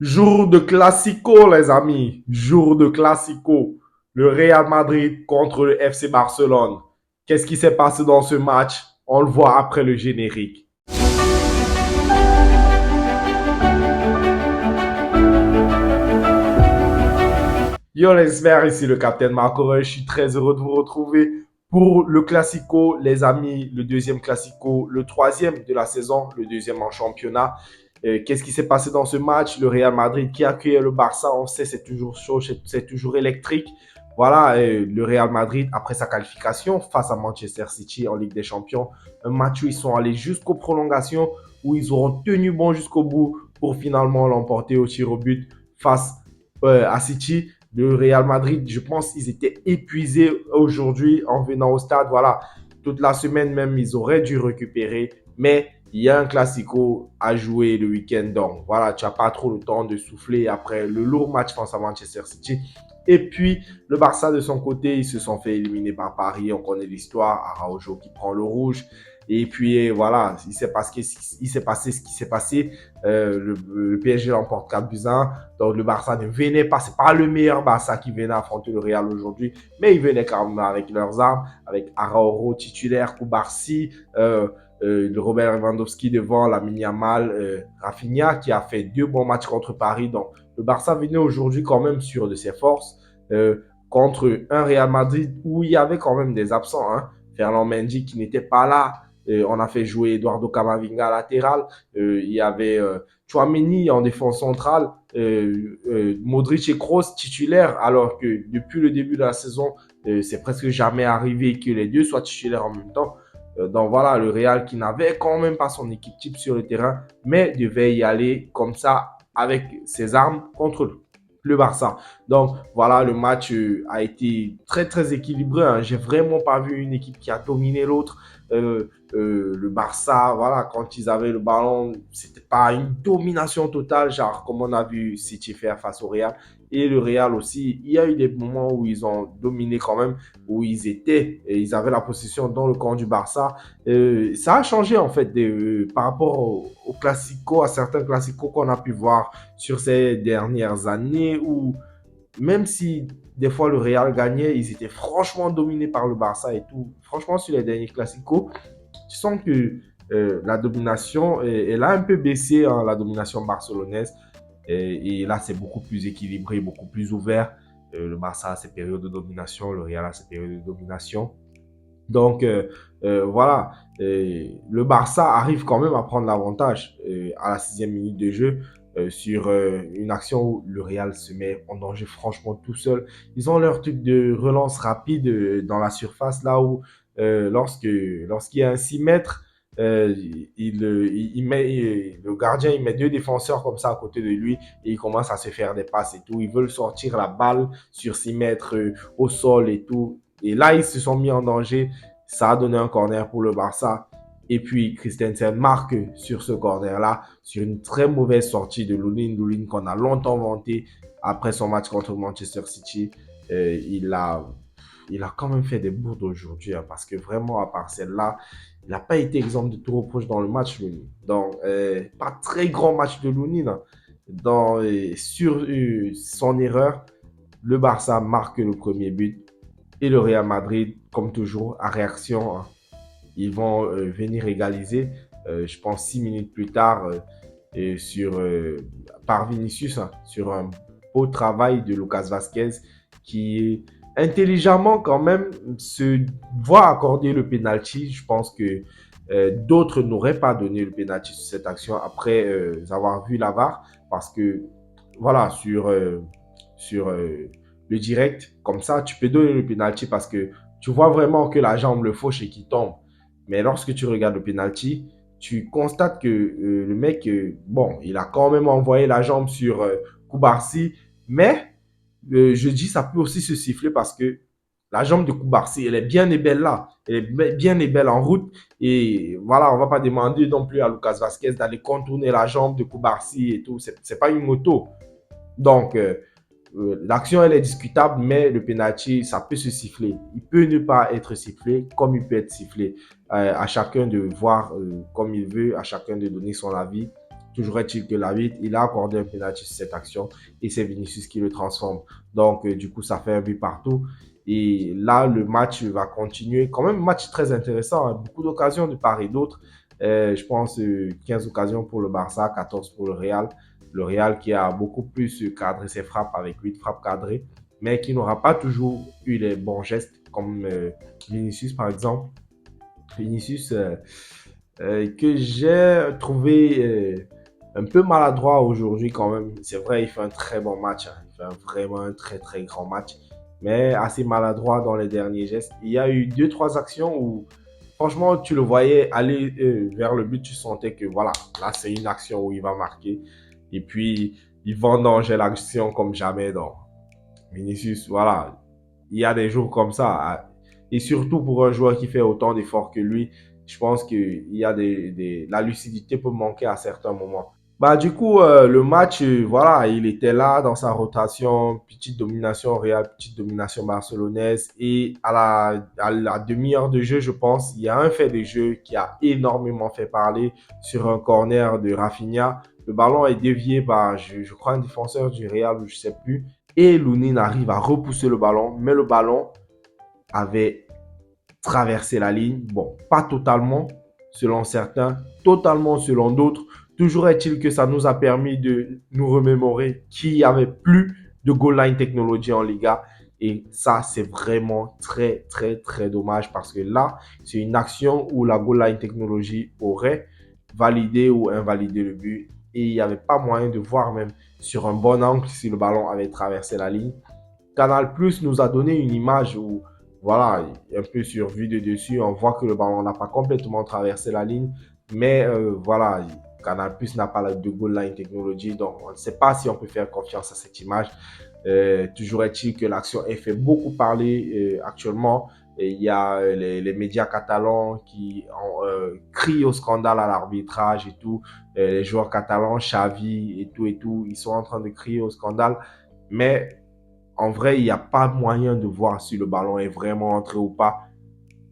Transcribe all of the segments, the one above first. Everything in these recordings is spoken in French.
Jour de classico, les amis. Jour de classico. Le Real Madrid contre le FC Barcelone. Qu'est-ce qui s'est passé dans ce match? On le voit après le générique. Yo les verts, ici le capitaine Marco. Je suis très heureux de vous retrouver pour le Classico, les amis, le deuxième Classico, le troisième de la saison, le deuxième en championnat. Qu'est-ce qui s'est passé dans ce match? Le Real Madrid qui accueille le Barça, on sait, c'est toujours chaud, c'est toujours électrique. Voilà, le Real Madrid, après sa qualification face à Manchester City en Ligue des Champions, un match où ils sont allés jusqu'aux prolongations, où ils auront tenu bon jusqu'au bout pour finalement l'emporter au tir au but face à City. Le Real Madrid, je pense qu'ils étaient épuisés aujourd'hui en venant au stade. Voilà, toute la semaine même, ils auraient dû récupérer. Mais il y a un classico à jouer le week-end. Donc voilà, tu n'as pas trop le temps de souffler après le lourd match face à Manchester City. Et puis, le Barça, de son côté, ils se sont fait éliminer par Paris. On connaît l'histoire. Araujo qui prend le rouge. Et puis, voilà, il s'est passé ce qui s'est passé. Le PSG l'emporte 4 buts 1. Donc, le Barça ne venait pas. Ce n'est pas le meilleur Barça qui venait affronter le Real aujourd'hui. Mais il venait quand même avec leurs armes, avec Araujo titulaire, Koubarsi, le Robert Lewandowski devant la Yamal, Rafinha qui a fait 2 bons matchs contre Paris. Donc, le Barça venait aujourd'hui quand même sûr de ses forces contre un Real Madrid où il y avait quand même des absents. Hein. Ferland Mendy qui n'était pas là. On a fait jouer Eduardo Camavinga latéral. Il y avait Chouameni en défense centrale. Modric et Kroos titulaires alors que depuis le début de la saison, c'est presque jamais arrivé que les deux soient titulaires en même temps. Donc voilà, le Real qui n'avait quand même pas son équipe type sur le terrain, mais devait y aller comme ça avec ses armes contre le Barça. Donc voilà, le match a été très très équilibré. Hein. J'ai vraiment pas vu une équipe qui a dominé l'autre. Le Barça, voilà, quand ils avaient le ballon, c'était pas une domination totale, genre comme on a vu City faire face au Real. Et le Real aussi, il y a eu des moments où ils ont dominé quand même, où ils étaient, et ils avaient la possession dans le camp du Barça. Ça a changé en fait par rapport au classico, à certains classicos qu'on a pu voir sur ces dernières années, où même si des fois le Real gagnait, ils étaient franchement dominés par le Barça et tout. Franchement, sur les derniers classicos, tu sens que la domination, elle a un peu baissé, hein, la domination barcelonaise. Et là, c'est beaucoup plus équilibré, beaucoup plus ouvert. Le Barça a ses périodes de domination, le Real a ses périodes de domination. Donc, voilà, le Barça arrive quand même à prendre l'avantage à la 6e minute de jeu sur une action où le Real se met en danger franchement tout seul. Ils ont leur truc de relance rapide dans la surface, là où lorsqu'il y a un 6 mètres, le gardien il met 2 défenseurs comme ça à côté de lui et il commence à se faire des passes et tout. Ils veulent sortir la balle sur 6 mètres au sol et tout. Et là, ils se sont mis en danger. Ça a donné un corner pour le Barça. Et puis, Christensen marque sur ce corner-là, sur une très mauvaise sortie de Loulin. Loulin qu'on a longtemps vanté après son match contre Manchester City. Il a quand même fait des bourdes aujourd'hui, hein, parce que vraiment, à part celle-là, il n'a pas été exemple de tout reproche dans le match, Lounine. Donc, pas très grand match de Lounine. Hein. Sur son erreur, le Barça marque le premier but et le Real Madrid, comme toujours, à réaction. Hein. Ils vont venir égaliser, je pense, 6 minutes plus tard, par Vinicius, hein, sur un beau travail de Lucas Vasquez qui intelligemment quand même se voit accorder le penalty. Je pense que d'autres n'auraient pas donné le penalty sur cette action après avoir vu la VAR parce que voilà, sur le direct, comme ça, tu peux donner le penalty parce que tu vois vraiment que la jambe le fauche et qu'il tombe. Mais lorsque tu regardes le penalty, tu constates que le mec, bon, il a quand même envoyé la jambe sur Koubarsi, mais je dis ça peut aussi se siffler parce que la jambe de Koubarsi, elle est bien et belle là. Elle est bien et belle en route. Et voilà, on va pas demander non plus à Lucas Vasquez d'aller contourner la jambe de Koubarsi et tout. C'est pas une moto. Donc, l'action, elle est discutable, mais le penalty, ça peut se siffler. Il peut ne pas être sifflé, comme il peut être sifflé. À chacun de voir comme il veut, à chacun de donner son avis. Toujours est-il que l'arbitre, il a accordé un penalty sur cette action et c'est Vinicius qui le transforme. Donc, du coup, ça fait un but partout. Et là, le match va continuer. Quand même, match très intéressant, hein. Beaucoup d'occasions de part et d'autre. Je pense 15 occasions pour le Barça, 14 pour le Real. Le Real qui a beaucoup plus cadré ses frappes avec 8 frappes cadrées, mais qui n'aura pas toujours eu les bons gestes, comme Vinicius par exemple. Vinicius que j'ai trouvé un peu maladroit aujourd'hui quand même. C'est vrai, il fait un très bon match, hein. Il fait vraiment un très très grand match, mais assez maladroit dans les derniers gestes. Il y a eu deux, trois actions où franchement, tu le voyais aller vers le but, tu sentais que voilà, là c'est une action où il va marquer. Et puis, il vendangeait l'action comme jamais. Donc, Vinicius, voilà, il y a des jours comme ça, hein. Et surtout pour un joueur qui fait autant d'efforts que lui, je pense qu'il y a la lucidité peut manquer à certains moments. Bah, du coup, le match, voilà, il était là dans sa rotation, petite domination Real, petite domination barcelonaise. Et à la demi-heure de jeu, je pense, il y a un fait de jeu qui a énormément fait parler sur un corner de Rafinha. Le ballon est dévié par, je crois, un défenseur du Real, ou je sais plus. Et Lounine arrive à repousser le ballon, mais le ballon avait traverser la ligne. Bon, pas totalement, selon certains, totalement selon d'autres. Toujours est-il que ça nous a permis de nous remémorer qu'il n'y avait plus de goal line technology en Liga. Et ça, c'est vraiment très, très, très dommage parce que là, c'est une action où la goal line technology aurait validé ou invalidé le but. Et il n'y avait pas moyen de voir même sur un bon angle si le ballon avait traversé la ligne. Canal Plus nous a donné une image où, voilà, un peu sur vue de dessus, on voit que le ballon n'a pas complètement traversé la ligne, mais voilà, Canal Plus n'a pas de goal line technology, donc on ne sait pas si on peut faire confiance à cette image. Toujours est-il que l'action est fait beaucoup parler actuellement. Et il y a les médias catalans qui crient au scandale à l'arbitrage et tout. Les joueurs catalans, Xavi et tout, ils sont en train de crier au scandale. Mais en vrai, il n'y a pas moyen de voir si le ballon est vraiment entré ou pas.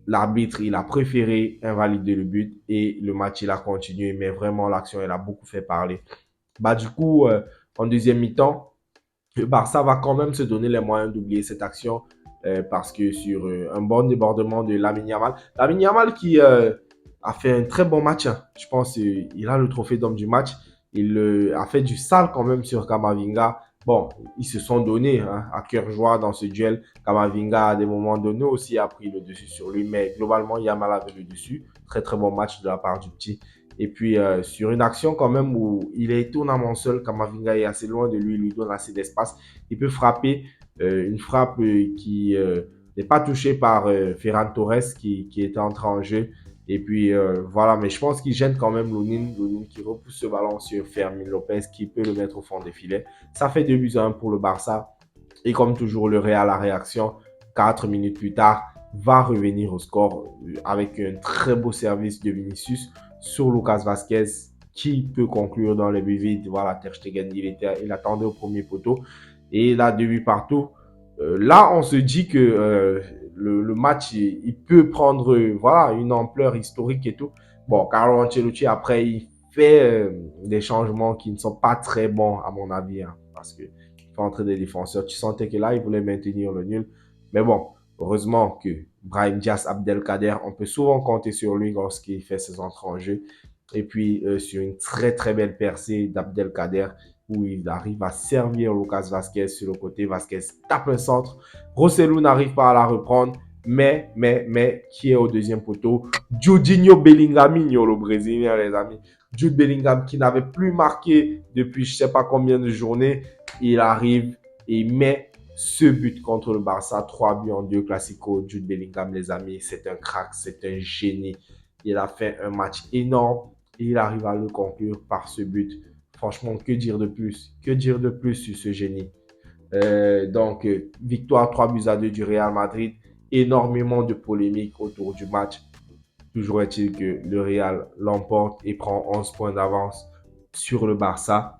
L'arbitre, il a préféré invalider le but et le match, il a continué. Mais vraiment, l'action, elle a beaucoup fait parler. Bah, du coup, en deuxième mi-temps, le Barça va quand même se donner les moyens d'oublier cette action parce que sur un bon débordement de Lamine Yamal qui a fait un très bon match, hein. Je pense qu'il a le trophée d'homme du match. Il a fait du sale quand même sur Kamavinga. Bon, ils se sont donnés, hein, à cœur joie dans ce duel. Kamavinga, à des moments donnés aussi, a pris le dessus sur lui. Mais globalement, Yamal avait le dessus. Très, très bon match de la part du petit. Et puis, sur une action quand même où il est étonnamment seul, Kamavinga est assez loin de lui, il lui donne assez d'espace. Il peut frapper une frappe qui n'est pas touchée par Ferran Torres qui était entré en jeu. Et puis, voilà, mais je pense qu'il gêne quand même Lounine qui repousse ce ballon sur Fermin Lopez qui peut le mettre au fond des filets. Ça fait 2 buts à 1 pour le Barça. Et comme toujours, le Real, la réaction, 4 minutes plus tard, va revenir au score avec un très beau service de Vinicius sur Lucas Vasquez qui peut conclure dans les buts vides. Voilà, Ter Stegen, il attendait au premier poteau. Et là, 2 buts partout. Là, on se dit que le match, il peut prendre voilà, une ampleur historique et tout. Bon, Carlo Ancelotti, après, il fait des changements qui ne sont pas très bons, à mon avis, hein, parce que fait entrer des défenseurs. Tu sentais que là, il voulait maintenir le nul. Mais bon, heureusement que Brahim Diaz, Abdelkader, on peut souvent compter sur lui lorsqu'il fait ses entrées en jeu. Et puis, sur une très, très belle percée d'Abdelkader, où il arrive à servir Lucas Vasquez sur le côté. Vasquez tape un centre. Rossellou n'arrive pas à la reprendre. Mais, qui est au deuxième poteau? Judinho Bellingham, le Brésilien, les amis. Jude Bellingham qui n'avait plus marqué depuis je ne sais pas combien de journées. Il arrive et met ce but contre le Barça. 3 buts en 2 classicos. Jude Bellingham, les amis, c'est un crack, c'est un génie. Il a fait un match énorme et il arrive à le conclure par ce but. Franchement, que dire de plus? Que dire de plus sur ce génie? Donc, victoire 3 buts à 2 du Real Madrid. Énormément de polémiques autour du match. Toujours est-il que le Real l'emporte et prend 11 points d'avance sur le Barça.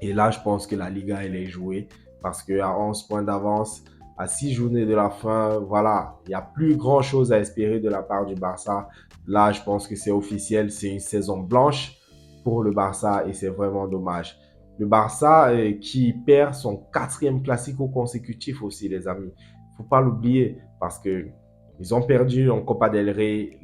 Et là, je pense que la Liga, elle est jouée parce qu'à 11 points d'avance, à 6 journées de la fin, voilà, il n'y a plus grand-chose à espérer de la part du Barça. Là, je pense que c'est officiel, c'est une saison blanche pour le Barça et c'est vraiment dommage. Le Barça qui perd son quatrième classico consécutif aussi, les amis. Faut pas l'oublier parce que ils ont perdu en Copa del Rey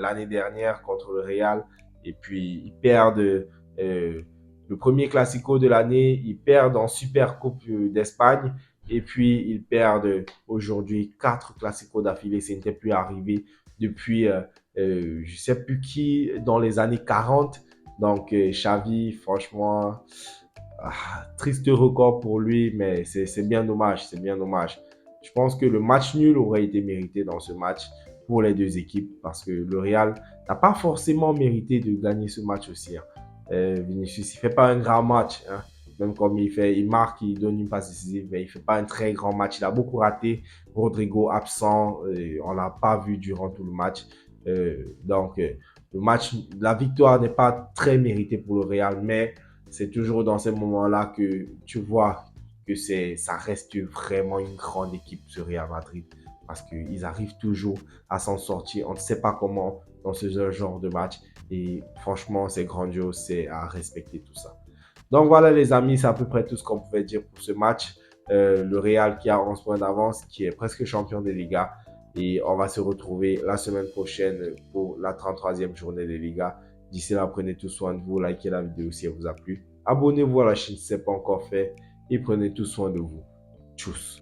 l'année dernière contre le Real et puis ils perdent le premier classico de l'année, ils perdent en Super Coupe d'Espagne et puis ils perdent aujourd'hui quatre classicos d'affilée. Ce n'était plus arrivé depuis je sais plus qui dans les années 40. Donc Xavi, franchement, triste record pour lui, mais c'est bien dommage, c'est bien dommage. Je pense que le match nul aurait été mérité dans ce match pour les deux équipes parce que le Real n'a pas forcément mérité de gagner ce match aussi. Hein. Vinicius, il fait pas un grand match. Hein. Même comme il marque, il donne une passe décisive, mais il fait pas un très grand match. Il a beaucoup raté. Rodrigo absent, on l'a pas vu durant tout le match. Le match, la victoire n'est pas très méritée pour le Real, mais c'est toujours dans ces moments-là que tu vois que ça reste vraiment une grande équipe, ce Real Madrid, parce qu'ils arrivent toujours à s'en sortir. On ne sait pas comment dans ce genre de match. Et franchement, c'est grandiose, c'est à respecter tout ça. Donc voilà les amis, c'est à peu près tout ce qu'on pouvait dire pour ce match. Le Real qui a 11 points d'avance, qui est presque champion des Ligas. Et on va se retrouver la semaine prochaine pour la 33e journée des Ligas. D'ici là, prenez tout soin de vous, likez la vidéo si elle vous a plu. Abonnez-vous à la chaîne si ce n'est pas encore fait et prenez tout soin de vous. Tchuss.